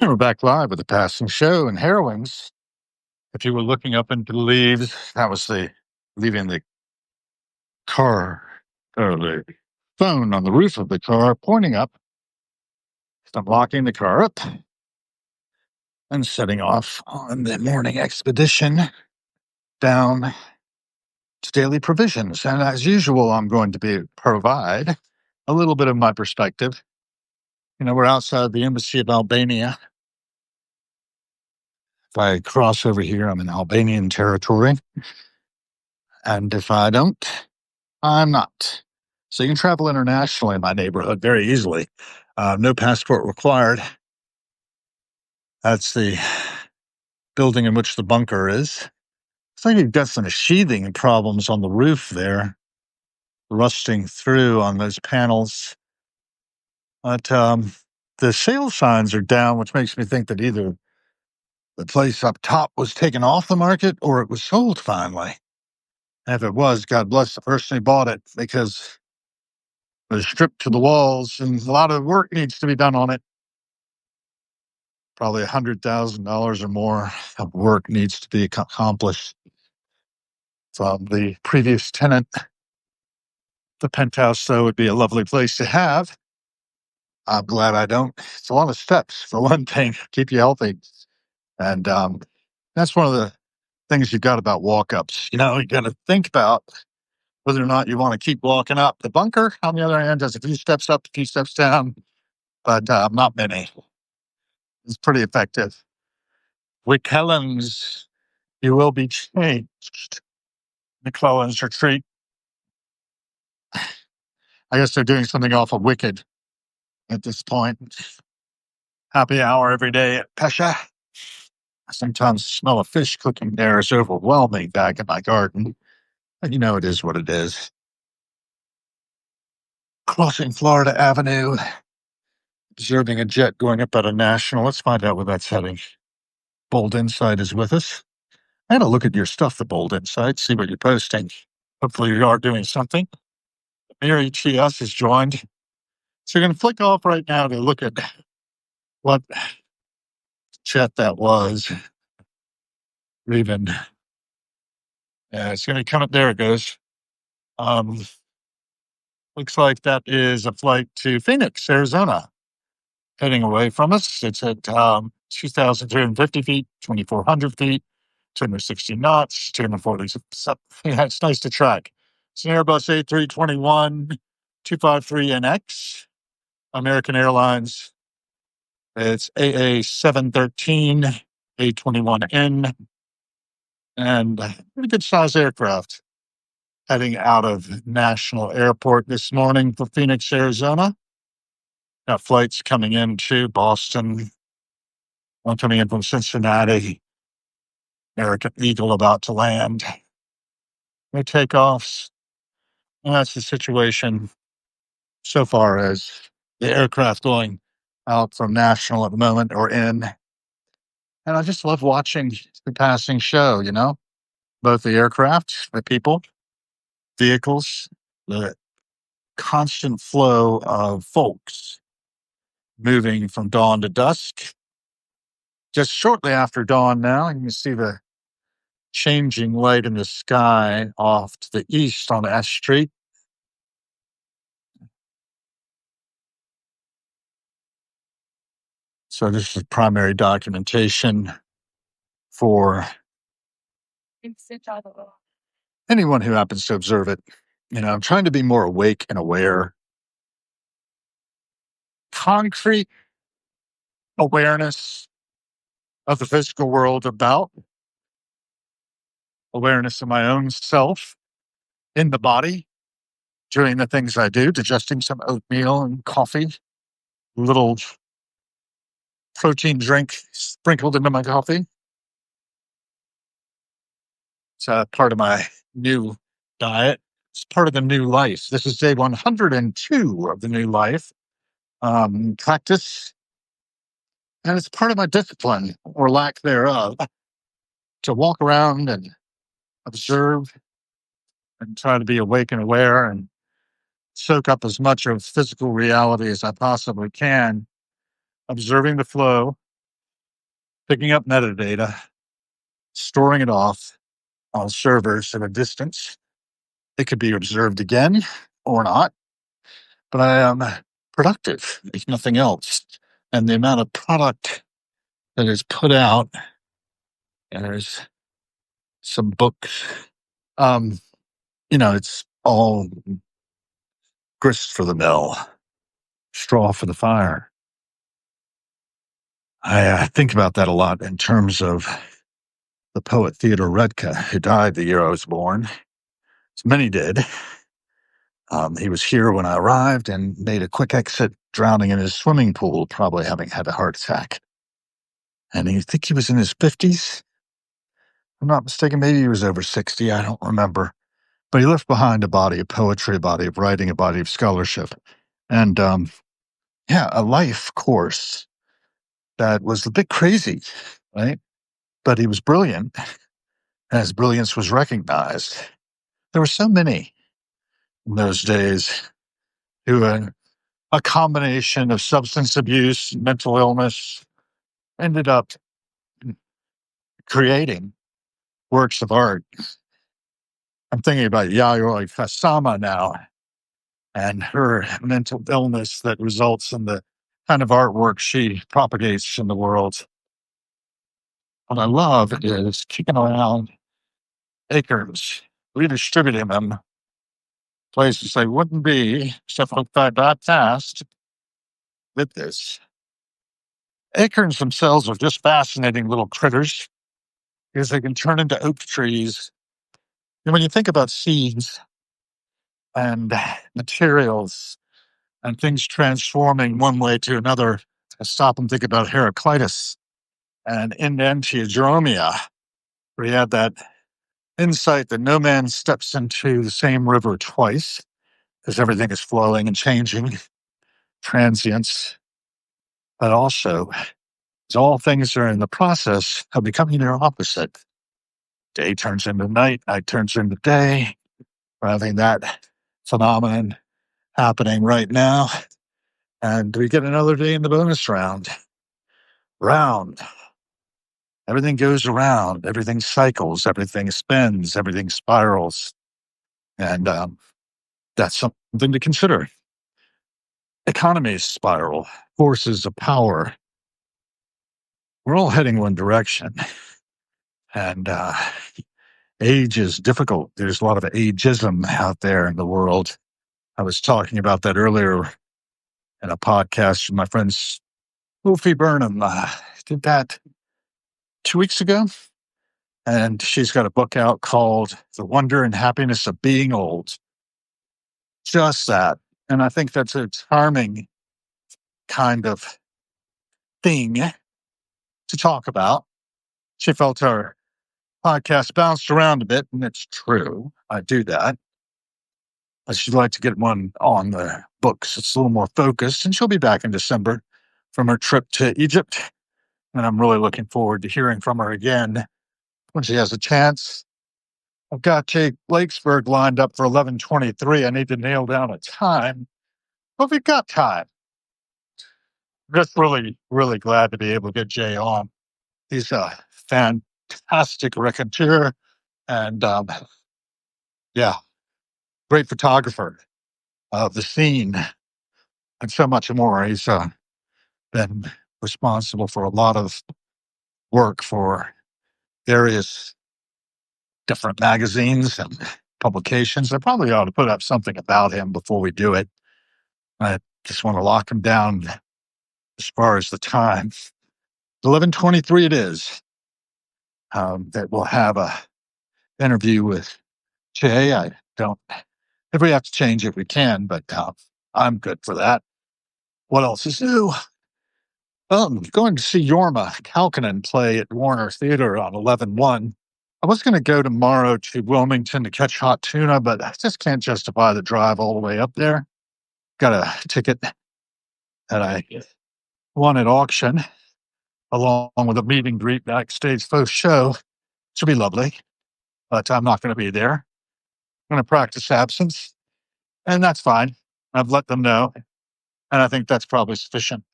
And we're back live with the passing show and heroines. If you were looking up into the leaves, that was the leaving the car or the phone on the roof of the car pointing up. I'm locking the car up and setting off on the morning expedition down to daily provisions. And as usual, I'm going to provide a little bit of my perspective. We're outside the embassy of Albania. If I cross over here, I'm in Albanian territory. And if I don't, I'm not. So you can travel internationally in my neighborhood very easily. No passport required. That's the building in which the bunker is. It's like you've got some sheathing problems on the roof there, rusting through on those panels. But the sale signs are down, which makes me think that either the place up top was taken off the market or it was sold finally. And if it was, God bless the person who bought it, because it was stripped to the walls and a lot of work needs to be done on it. Probably $100,000 or more of work needs to be accomplished. From the previous tenant, the penthouse, though, would be a lovely place to have. I'm glad I don't. It's a lot of steps, for one thing, keep you healthy. And that's one of the things you've got about walk-ups. You got to think about whether or not you want to keep walking up. The bunker, on the other hand, does a few steps up, a few steps down, but not many. It's pretty effective. McKellen's, you will be changed. McClellan's retreat. I guess they're doing something off of Wicked at this point. Happy hour every day at Pesha. Sometimes the smell of fish cooking there is overwhelming back in my garden. But it is what it is. Crossing Florida Avenue, observing a jet going up at a national. Let's find out where that's heading. Bold Insight is with us. I had a look at your stuff, the Bold Insight, see what you're posting. Hopefully you are doing something. Mary Chias has joined. So you're going to flick off right now to look at what chat that was. Even it's going to come up. There it goes. Looks like that is a flight to Phoenix, Arizona, heading away from us. It's at 2,350 feet, 2,400 feet, 260 knots, 240. Yeah, it's nice to track. It's an Airbus A321 253NX, American Airlines. It's AA 713 A21N, and a pretty good size aircraft heading out of National Airport this morning for Phoenix, Arizona. Got flights coming into Boston, one coming in from Cincinnati, American Eagle about to land. No takeoffs. And that's the situation so far as the aircraft going out from National at the moment or in. And I just love watching the passing show, both the aircraft, the people, vehicles, the constant flow of folks moving from dawn to dusk. Just shortly after dawn now, you can see the changing light in the sky off to the east on S Street. So this is primary documentation for anyone who happens to observe it. I'm trying to be more awake and aware. Concrete awareness of the physical world, about awareness of my own self in the body, doing the things I do, digesting some oatmeal and coffee, a little protein drink sprinkled into my coffee. It's part of my new diet. It's part of the new life. This is day 102 of the new life practice. And it's part of my discipline, or lack thereof, to walk around and observe and try to be awake and aware and soak up as much of physical reality as I possibly can, observing the flow, picking up metadata, storing it off on servers at a distance. It could be observed again or not, but I am productive, if nothing else. And the amount of product that is put out, and there's some books, um, it's all grist for the mill, straw for the fire. I think about that a lot in terms of the poet Theodore Redke, who died the year I was born. As many did. He was here when I arrived and made a quick exit, drowning in his swimming pool, probably having had a heart attack. And I think he was in his 50s. If I'm not mistaken, maybe he was over 60. I don't remember. But he left behind a body of poetry, a body of writing, a body of scholarship. And a life course that was a bit crazy, right? But he was brilliant, and his brilliance was recognized. There were so many in those days who had a combination of substance abuse, mental illness, ended up creating works of art. I'm thinking about Yayoi Kusama now and her mental illness that results in the kind of artwork she propagates in the world. What I love is kicking around acres, redistributing them places they wouldn't be except for that fast with this. Acorns themselves are just fascinating little critters because they can turn into oak trees. And when you think about seeds and materials and things transforming one way to another, I stop and think about Heraclitus and Enantiodromia, where he had that insight that no man steps into the same river twice because everything is flowing and changing, transience, but also as all things are in the process of becoming their opposite. Day turns into night turns into day. We're having that phenomenon happening right now. And we get another day in the bonus round. Everything goes around, everything cycles, everything spins, everything spirals. And that's something to consider. Economies spiral, forces of power. We're all heading one direction. And age is difficult. There's a lot of ageism out there in the world. I was talking about that earlier in a podcast with my friend Wolfie Burnham. Did that 2 weeks ago. And she's got a book out called The Wonder and Happiness of Being Old. Just that. And I think that's a charming kind of thing to talk about. She felt our podcast bounced around a bit, and it's true. I do that. She'd like to get one on the books. It's a little more focused, and she'll be back in December from her trip to Egypt. And I'm really looking forward to hearing from her again when she has a chance. I've got Jake Blakesberg lined up for 11:23. I need to nail down a time. But we've got time. Just really, really glad to be able to get Jay on. He's a fantastic raconteur and, great photographer of the scene and so much more. He's been responsible for a lot of work for various different magazines and publications. I probably ought to put up something about him before we do it. I just want to lock him down as far as the time. 11:23 it is. That we'll have a interview with Jay. I don't, if we have to change it, we can, but I'm good for that. What else is new? Well, I'm going to see Jorma Kaukonen play at Warner Theater on 11/1. I was going to go tomorrow to Wilmington to catch hot tuna, but I just can't justify the drive all the way up there. Got a ticket that I won at auction, along with a meet and greet backstage post show. Should be lovely, but I'm not going to be there. I'm going to practice absence, and that's fine. I've let them know, and I think that's probably sufficient.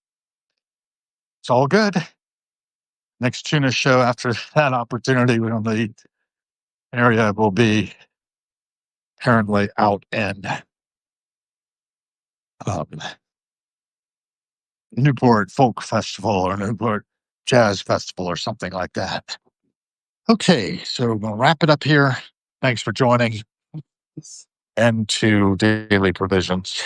It's all good. Next tuna show after that opportunity on the area will be apparently out in um, Newport Folk Festival or Newport Jazz Festival or something like that. Okay, so we'll wrap it up here. Thanks for joining. And to Daily Provisions.